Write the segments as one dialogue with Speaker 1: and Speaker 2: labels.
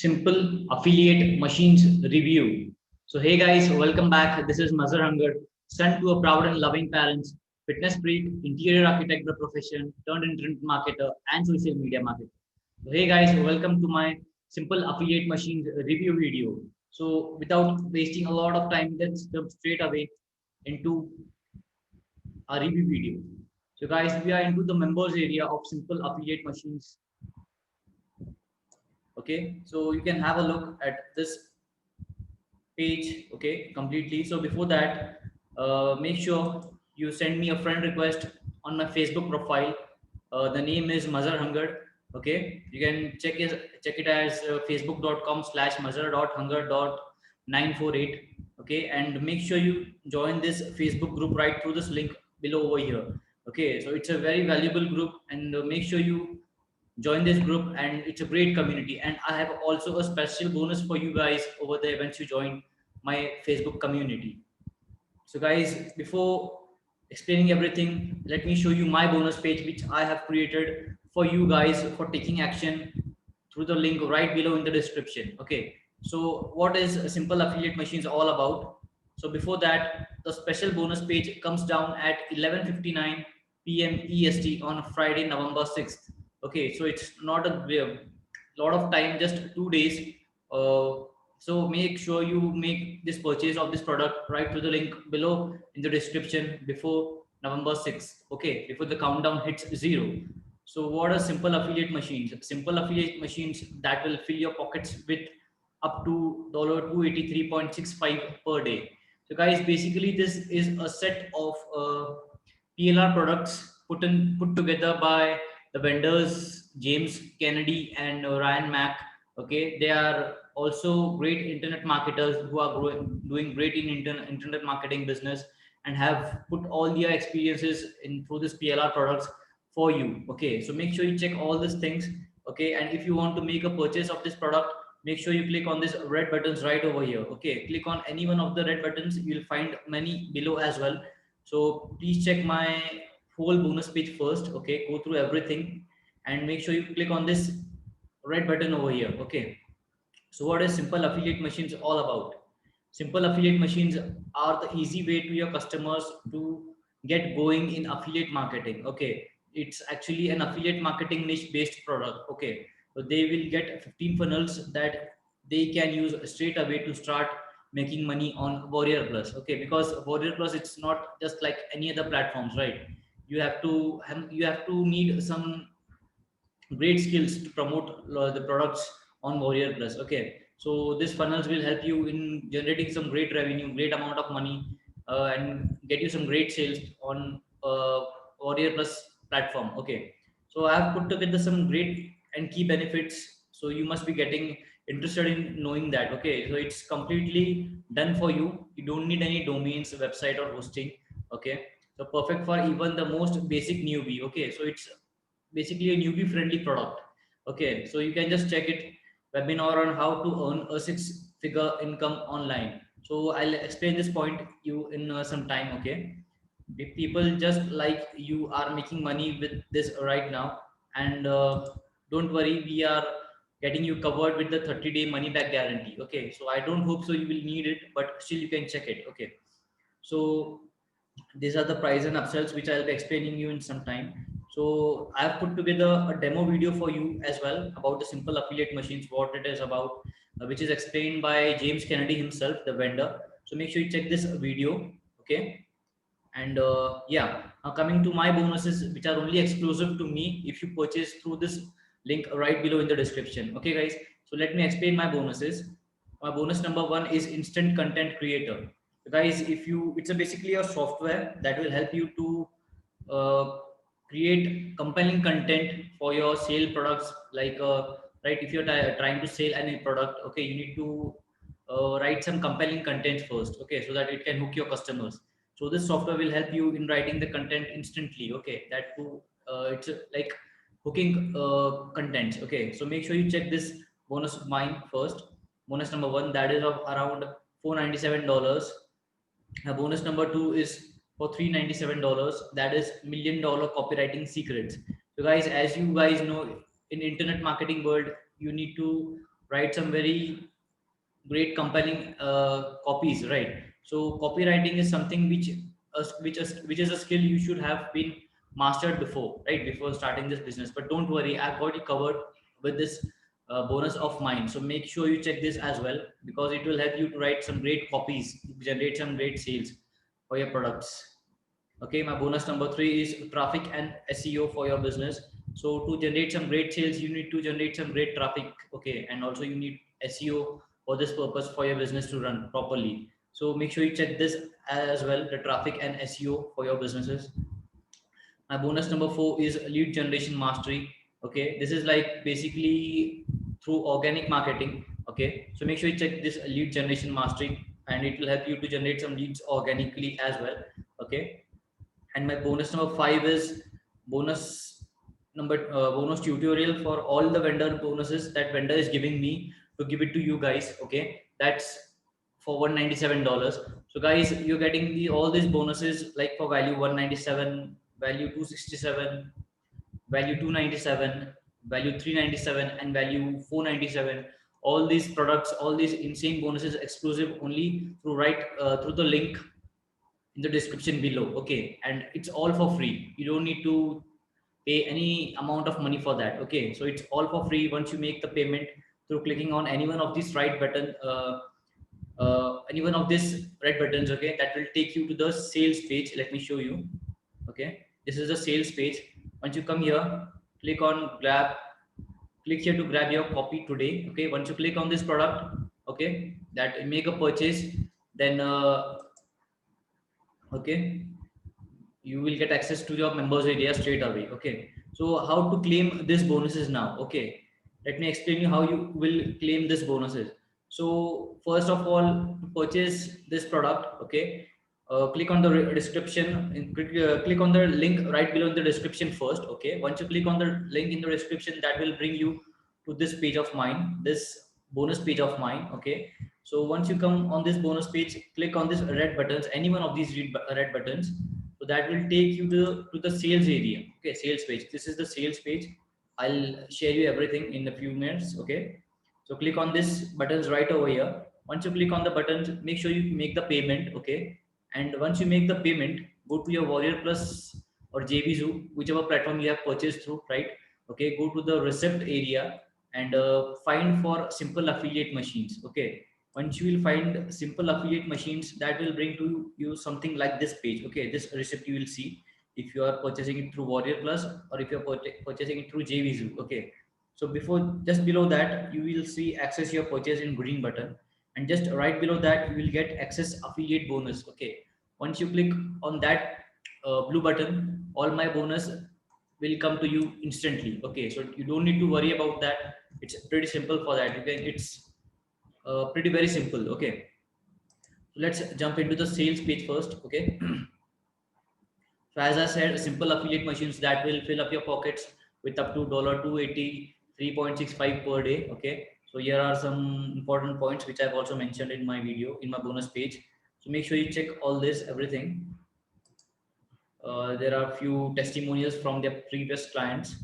Speaker 1: simple affiliate machines review. So, hey guys, welcome back. This is Mazhar Hunger, son to a proud and loving parents, fitness freak, interior architect by profession, turned internet marketer, and social media marketer. So, hey guys, welcome to my simple affiliate machines review video. So, without wasting a lot of time, let's jump straight away into our review video. So, guys, we are into the members area of simple affiliate machines. Okay, so you can have a look at this page, okay, completely. So before that, make sure you send me a friend request on my Facebook profile. The name is Mazhar Hunger. Okay, you can check it as facebook.com/mazhar.hunger.948. Okay, and make sure you join this Facebook group right through this link below over here. Okay, so it's a very valuable group, and make sure you join this group, and it's a great community. And I have also a special bonus for you guys over there once you join my Facebook community. So guys, before explaining everything, let me show you my bonus page which I have created for you guys for taking action through the link right below in the description. Okay, so what is simple affiliate machines all about? So before that, the special bonus page comes down at 11:59 p.m. EST on Friday, November 6th. Okay, so it's not a lot of time, just 2 days. So make sure you make this purchase of this product right to the link below in the description before November 6th. Okay, before the countdown hits zero. So what are simple affiliate machines? Simple affiliate machines that will fill your pockets with up to $283.65 per day. So guys, basically this is a set of PLR products put together by the vendors James Kennedy and Ryan Mack. Okay, they are also great internet marketers who are doing great in internet marketing business, and have put all their experiences in through this PLR products for you. Okay, so make sure you check all these things. Okay, and if you want to make a purchase of this product, make sure you click on this red buttons right over here. Okay, click on any one of the red buttons, you'll find many below as well. So please check my whole bonus page first. Okay, go through everything and make sure you click on this red button over here. Okay, so what is simple affiliate machines all about? Simple affiliate machines are the easy way to your customers to get going in affiliate marketing. Okay, it's actually an affiliate marketing niche based product. Okay, so they will get 15 funnels that they can use straight away to start making money on Warrior Plus. Okay, because Warrior Plus, it's not just like any other platforms, right? You have to need some great skills to promote the products on Warrior Plus. Okay, so this funnels will help you in generating some great revenue, great amount of money, and get you some great sales on Warrior Plus platform. Okay, so I have put together some great and key benefits. So you must be getting interested in knowing that. Okay, so it's completely done for you. You don't need any domains, website, or hosting. Okay, so perfect for even the most basic newbie. Okay, so it's basically a newbie friendly product. Okay, so you can just check it, webinar on how to earn a six-figure income online. So I'll explain this point you in some time. Okay, if people just like you are making money with this right now, and don't worry, we are getting you covered with the 30-day money back guarantee. Okay, so I don't hope so you will need it, but still you can check it. Okay, so these are the price and upsells which I'll be explaining you in some time. So I've put together a demo video for you as well about the simple affiliate machines, what it is about, which is explained by James Kennedy himself, the vendor. So make sure you check this video. Okay, and yeah, now coming to my bonuses which are only exclusive to me if you purchase through this link right below in the description. Okay guys, so let me explain my bonuses. My bonus number one is instant content creator. So guys, if you it's a basically a software that will help you to uh, create compelling content for your sale products, like right, if you're trying to sell any product, okay, you need to write some compelling content first. Okay, so that it can hook your customers. So this software will help you in writing the content instantly. Okay, that too, it's like hooking contents. Okay, so make sure you check this bonus of mine first. Bonus number one, that is of around $497. Bonus number two is for $397. That is $1 million copywriting secrets. So guys, as you guys know, in internet marketing world, you need to write some very great compelling copies, right? So copywriting is something which is a skill you should have been mastered before, right? Before starting this business. But don't worry, I've got you covered with this bonus of mine. So make sure you check this as well, because it will help you to write some great copies, generate some great sales for your products. Okay, my bonus number 3 is traffic and SEO for your business. So to generate some great sales, you need to generate some great traffic. Okay, and also you need SEO for this purpose for your business to run properly. So make sure you check this as well, the traffic and SEO for your businesses. My bonus number 4 is lead generation mastery. Okay, this is like basically through organic marketing. Okay, so make sure you check this lead generation mastery, and it will help you to generate some leads organically as well. Okay, and my bonus number 5 is bonus bonus tutorial for all the vendor bonuses that vendor is giving me to give it to you guys. Okay, that's for $197. So guys, you're getting all these bonuses like for value 197, value 267, value 297, value 397, and value 497. All these products, all these insane bonuses exclusive only through the link in the description below. Okay, and it's all for free. You don't need to pay any amount of money for that. Okay, so it's all for free once you make the payment through clicking on any one of these right button, any one of these red buttons. Okay, that will take you to the sales page. Let me show you. Okay, this is the sales page. Once you come here, click on grab, click here to grab your copy today. Okay, once you click on this product, okay, that make a purchase, then okay, you will get access to your members area straight away. Okay, so how to claim this bonuses now? Okay, let me explain you how you will claim this bonuses. So first of all, to purchase this product, okay, click on the description and click on the link right below in the description first. Okay, once you click on the link in the description, that will bring you to this page of mine, this bonus page of mine. Okay, so once you come on this bonus page, click on this red buttons, any one of these red buttons. So that will take you to the sales area. Okay, sales page. This is the sales page. I'll share you everything in a few minutes. Okay, so click on this buttons right over here. Once you click on the buttons, make sure you make the payment. Okay, and once you make the payment, go to your Warrior Plus or JVZoo, whichever platform you have purchased through, right? Okay, go to the receipt area and find for simple affiliate machines. Okay, once you will find simple affiliate machines, that will bring to you something like this page. Okay, this receipt you will see if you are purchasing it through Warrior Plus or if you're purchasing it through JVZoo. Okay, so before, just below that, you will see access your purchase in green button, and just right below that you will get access affiliate bonus. Okay, once you click on that blue button, all my bonus will come to you instantly. Okay, so you don't need to worry about that. It's pretty simple for that. It's pretty very simple. Okay, so let's jump into the sales page first. Okay, so as I said, simple affiliate machines that will fill up your pockets with up to $283.65 per day. Okay, so here are some important points which I've also mentioned in my video in my bonus page. So make sure you check all this everything. There are few testimonials from their previous clients,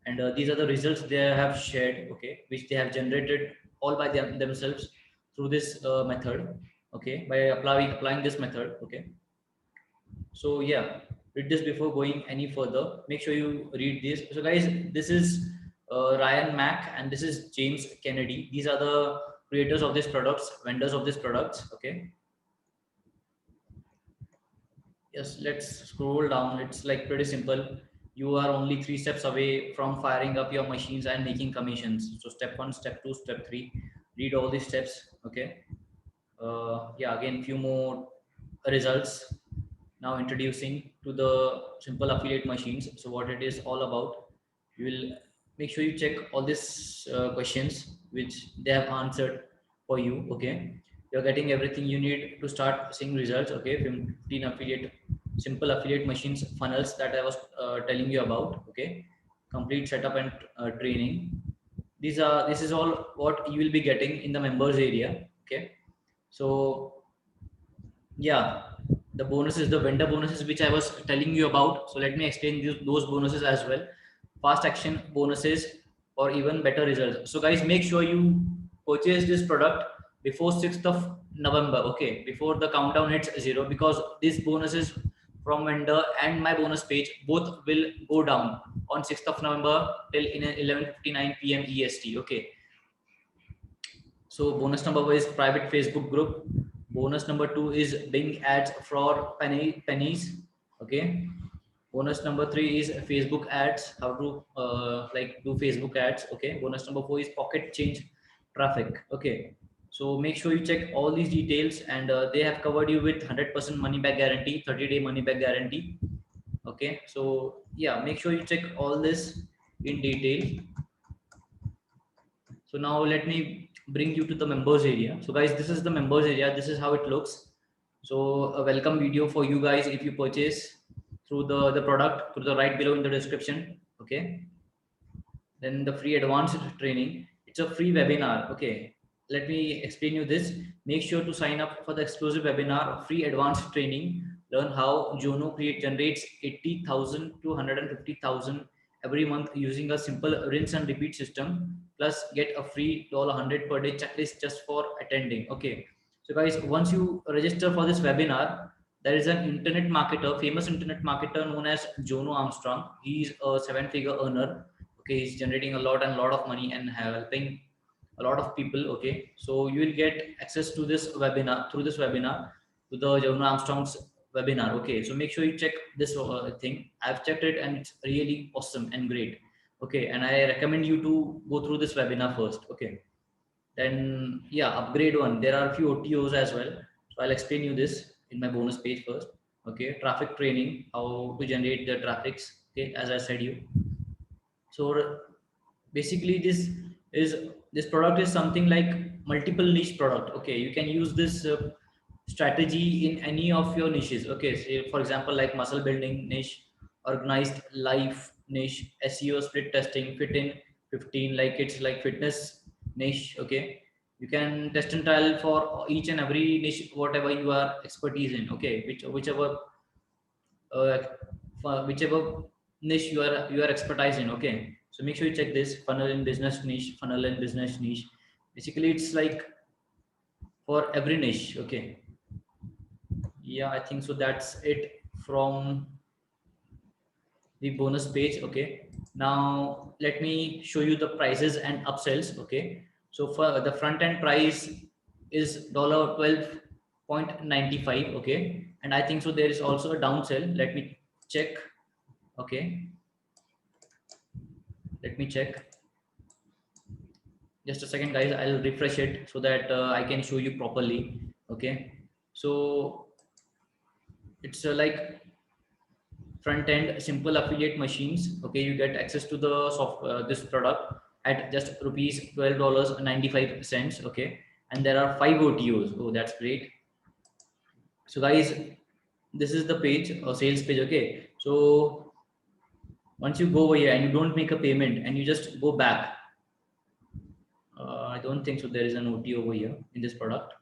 Speaker 1: and these are the results they have shared. Okay, which they have generated all by themselves through this method. Okay, by applying this method. Okay, so yeah, read this before going any further. Make sure you read this. So guys, this is Ryan Mack and this is James Kennedy. These are the creators of these products, vendors of these products. Okay, yes, let's scroll down. It's like pretty simple. You are only 3 steps away from firing up your machines and making commissions. So step 1, step 2, step 3, read all these steps. Okay, yeah, again few more results. Now introducing to the simple affiliate machines. So what it is all about, you will make sure you check all these questions which they have answered for you. Okay, you're getting everything you need to start seeing results. Okay, 15 affiliate simple affiliate machines funnels that I was telling you about. Okay, complete setup and training. This is all what you will be getting in the members area. Okay, so yeah, the bonuses, the vendor bonuses which I was telling you about. So let me explain those bonuses as well. Fast action bonuses or even better results. So guys, make sure you purchase this product before 6th of November, okay, before the countdown hits 0, because these bonuses from vendor and my bonus page both will go down on 6th of November till in 11:59 p.m. EST. Okay, so bonus number 1 is private Facebook group. Bonus number 2 is Bing ads for pennies. Okay. Bonus number 3 is Facebook ads. How to like do Facebook ads. Okay. Bonus number 4 is pocket change traffic. Okay. So make sure you check all these details, and they have covered you with 100% money back guarantee, 30-day money back guarantee. Okay. So yeah, make sure you check all this in detail. So now let me bring you to the members area. So guys, this is the members area. This is how it looks. So a welcome video for you guys if you purchase through the product, to the right below in the description. Okay. Then the free advanced training. It's a free webinar. Okay. Let me explain you this. Make sure to sign up for the exclusive webinar, free advanced training. Learn how Jono generates 80,000 to 150,000 every month using a simple rinse and repeat system. Plus get a free $100 per day checklist just for attending. Okay. So guys, once you register for this webinar, there is an internet marketer, famous internet marketer known as Jono Armstrong. He's a 7-figure earner. Okay, he's generating a lot of money and helping a lot of people. Okay, so you will get access to this webinar, through this webinar, to the Jono Armstrong's webinar. Okay, so make sure you check this thing. I've checked it and it's really awesome and great. Okay, and I recommend you to go through this webinar first. Okay, then yeah, upgrade one. There are a few OTOs as well. So I'll explain you this in my bonus page first. Okay, traffic training, how to generate the traffics. Okay, as I said you. So basically this product is something like multiple niche product. Okay, you can use this strategy in any of your niches. Okay, so for example, like muscle building niche, organized life niche, SEO split testing, fit in 15, like it's like fitness niche. Okay, you can test and trial for each and every niche whatever you are expertise in. Okay, uh, whichever niche you are expertise in. Okay, so make sure you check this funnel in business niche, funnel in business niche. Basically it's like for every niche. Okay, yeah, I think so. That's it from the bonus page. Okay, now let me show you the prices and upsells. Okay, so for the front end price is $12.95. Okay, and I think so there is also a downsell. Let me check. Okay, let me check. Just a second guys, I'll refresh it so that I can show you properly. Okay, so it's like front end simple affiliate machines. Okay, you get access to the software, this product at just rupees $12.95. Okay, and there are 5 OTOs. Oh, that's great. So guys, this is the page or sales page. Okay, so once you go over here and you don't make a payment and you just go back, I don't think so there is an OT over here in this product.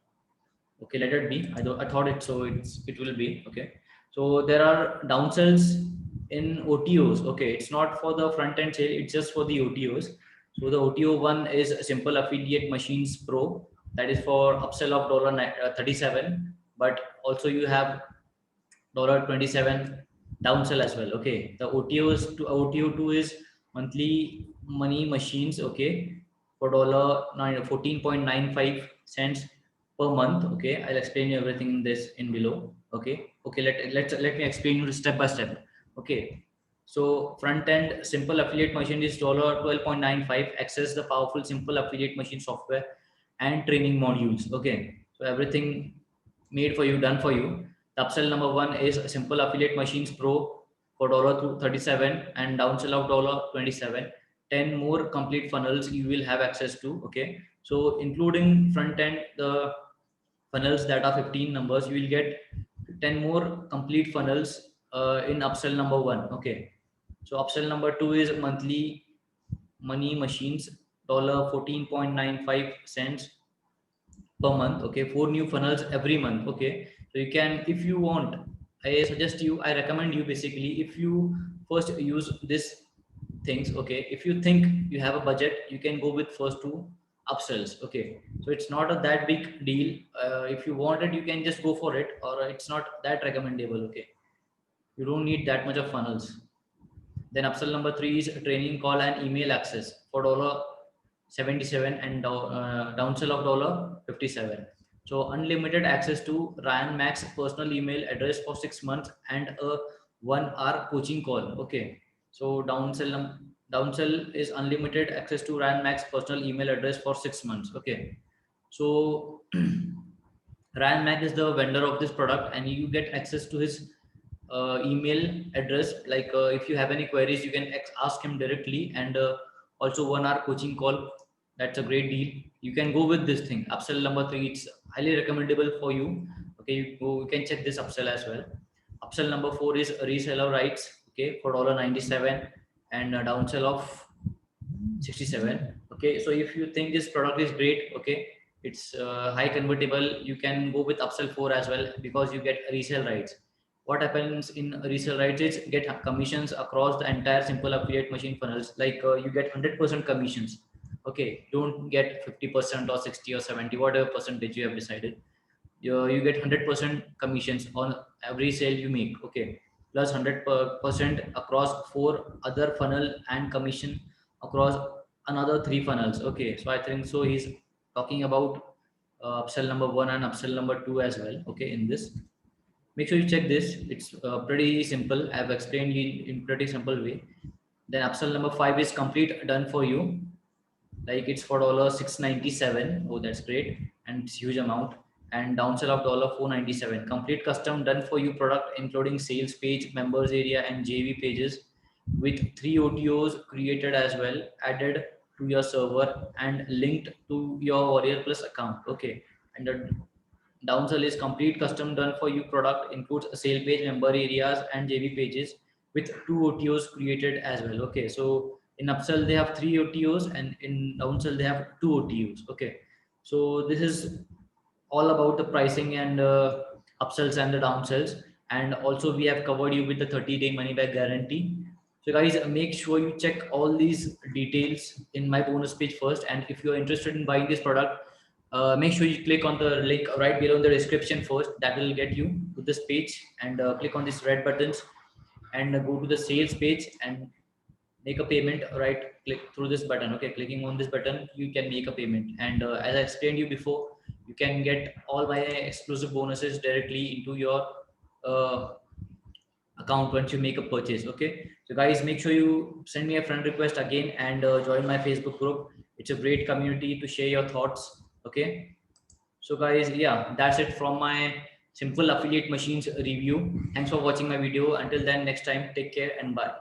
Speaker 1: Okay, let it be. I thought it, so it will be. Okay, so there are downsells in OTOs. Okay, it's not for the front end sale, it's just for the OTOs. So the OTO one is Simple Affiliate Machines Pro, that is for upsell of $37, but also you have $27 downsell as well. Okay, the OTO2 is monthly money machines. Okay, for $14.95 per month. Okay, I'll explain you everything in this in below. Okay, let me explain you step by step. Okay, so front end simple affiliate machine is $12.95. Access the powerful simple affiliate machine software and training modules. Okay, so everything made for you, done for you. The upsell number 1 is simple affiliate machines pro for $37 and downsell of $27. 10 more complete funnels you will have access to. Okay, so including front end, the funnels that are 15 numbers, you will get 10 more complete funnels in upsell number 1. Okay, so upsell number 2 is monthly money machines, $14.95 per month. Okay, 4 new funnels every month. Okay, so you can, if you want, I recommend you, basically, if you first use this things. Okay, if you think you have a budget, you can go with first 2. upsells. Okay, so it's not a that big deal. If you want it, you can just go for it, or it's not that recommendable. Okay, you don't need that much of funnels. Then upsell number three is training call and email access for $77 and downsell of $57. So unlimited access to Ryan Max personal email address for 6 months and a 1 hour coaching call. Okay, so downsell is unlimited access to Ryan Max personal email address for 6 months. Okay, so Ryan Mac is the vendor of this product, and you get access to his email address. Like if you have any queries, you can ask him directly, and also 1 hour coaching call. That's a great deal. You can go with this thing. Upsell number three, it's highly recommendable for you. Okay, you can check this upsell as well. Upsell number four is reseller rights. Okay, for $97 and a downsell of 67. Okay, so if you think this product is great, okay, it's high convertible, you can go with upsell 4 as well, because you get resale rights. What happens in resale rights is get commissions across the entire simple affiliate machine funnels. Like you get 100% commissions. Okay, don't get 50% or 60 or 70, whatever percentage you have decided. You get 100% commissions on every sale you make. Okay, plus 100% across 4 other funnel, and commission across another 3 funnels. Okay, so I think so he's talking about upsell number one and upsell number two as well. Okay, in this, make sure you check this. It's pretty simple. I've explained you in pretty simple way. Then upsell number five is complete done for you. Like it's for $697. Oh, that's great, and it's huge amount. And downsell of $497. Complete custom done for you product, including sales page, members area, and JV pages, with 3 OTOs created as well, added to your server and linked to your Warrior Plus account. Okay, and the downsell is complete custom done for you product, includes a sale page, member areas, and JV pages, with 2 OTOs created as well. Okay, so in upsell they have 3 OTOs, and in downsell they have 2 OTOs. Okay, so this is all about the pricing and upsells and the downsells. And also we have covered you with the 30-day money back guarantee. So guys, make sure you check all these details in my bonus page first. And if you're interested in buying this product, make sure you click on the link right below in the description first. That will get you to this page, and click on these red buttons, and go to the sales page and make a payment. Right, click through this button. Okay, clicking on this button, you can make a payment. And as I explained you before, you can get all my exclusive bonuses directly into your uh, account once you make a purchase. Okay, so guys, make sure you send me a friend request again, and join my Facebook group. It's a great community to share your thoughts. Okay, so guys, yeah, that's it from my simple affiliate machines review. Thanks for watching my video. Until then, next time, take care and bye.